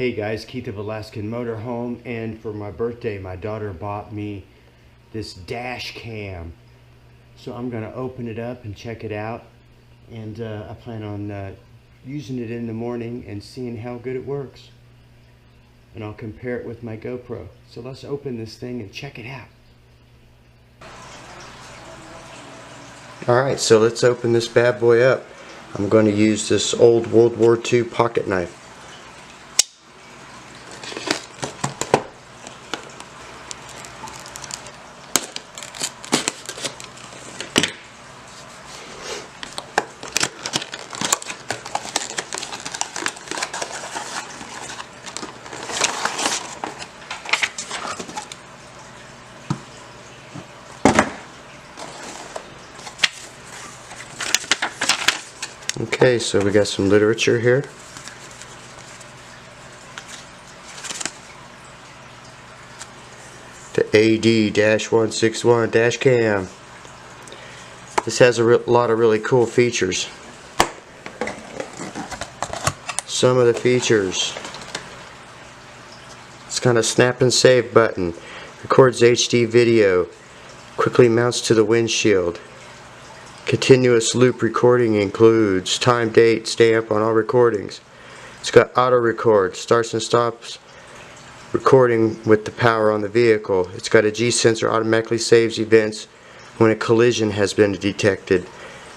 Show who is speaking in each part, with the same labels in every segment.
Speaker 1: Hey guys, Keith of Alaskan Motorhome, and for my birthday my daughter bought me this Dashcam. So I'm going to open it up and check it out, and I plan on using it in the morning and seeing how good it works. And I'll compare it with my GoPro. So let's open this thing and check it out. Alright, so let's open this bad boy up. I'm going to use this old World War II pocket knife. Okay, so we got some literature here. The AD-161 Dashcam. This has a lot of really cool features. Some of the features. It's got a snap and save button. Records HD video. Quickly mounts to the windshield. Continuous loop recording includes time, date, stamp on all recordings. It's got auto record, starts and stops recording with the power on the vehicle. It's got a G sensor, automatically saves events when a collision has been detected.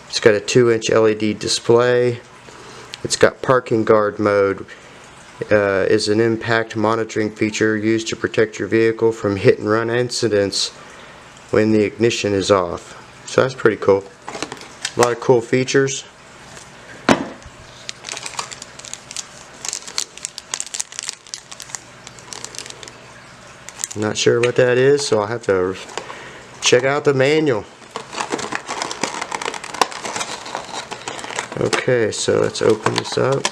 Speaker 1: It's got a 2-inch LED display. It's got parking guard mode. Is an impact monitoring feature used to protect your vehicle from hit and run incidents when the ignition is off. So that's pretty cool. A lot of cool features. I'm not sure what that is, so I'll have to check out the manual. Okay, so let's open this up.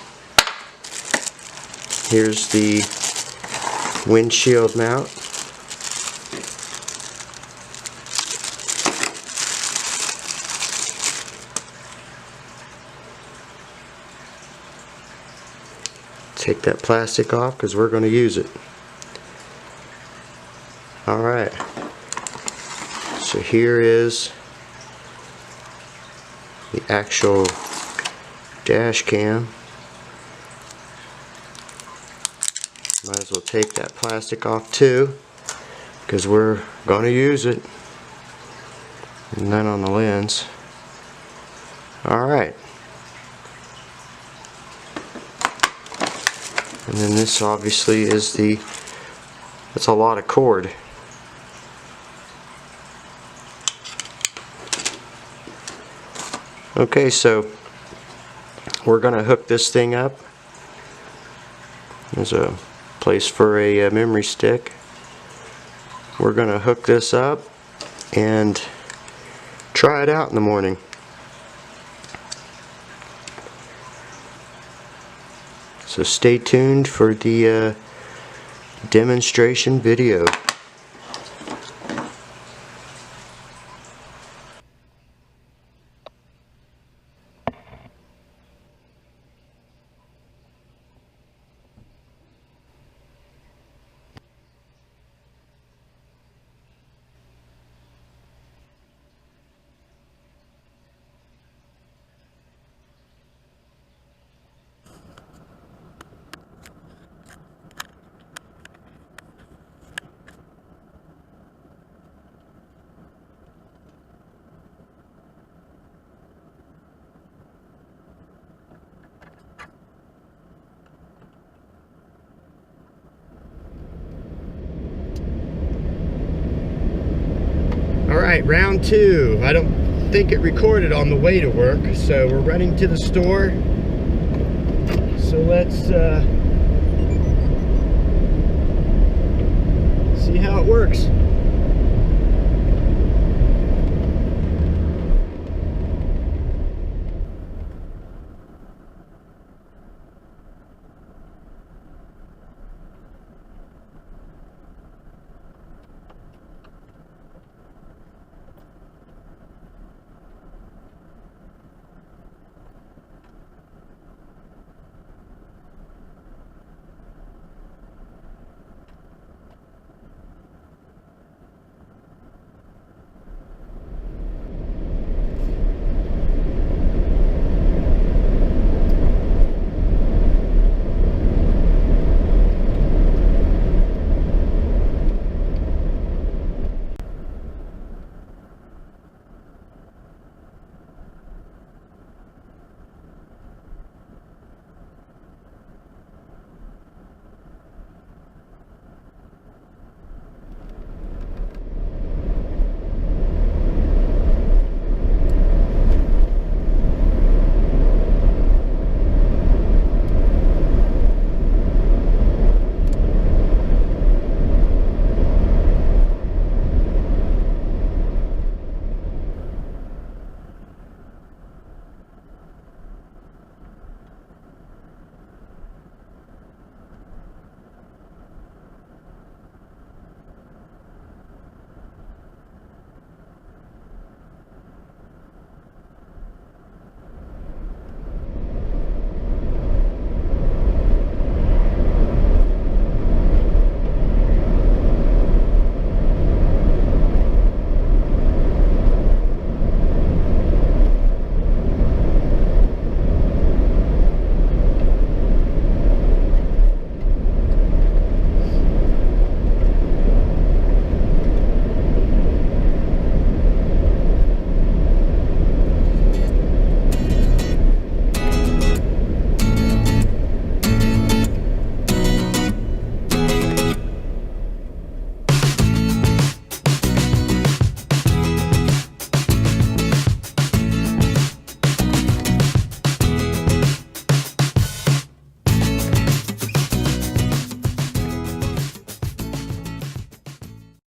Speaker 1: Here's the windshield mount. Take that plastic off because we're going to use it. Alright, so here is the actual dash cam. Might as well take that plastic off too, because we're going to use it. And then on the lens. Alright. And then this obviously is that's a lot of cord. Okay, so we're going to hook this thing up. There's a place for a memory stick. We're going to hook this up and try it out in the morning. So stay tuned for the demonstration video. Alright, round two. I don't think it recorded on the way to work, so we're running to the store. So let's see how it works.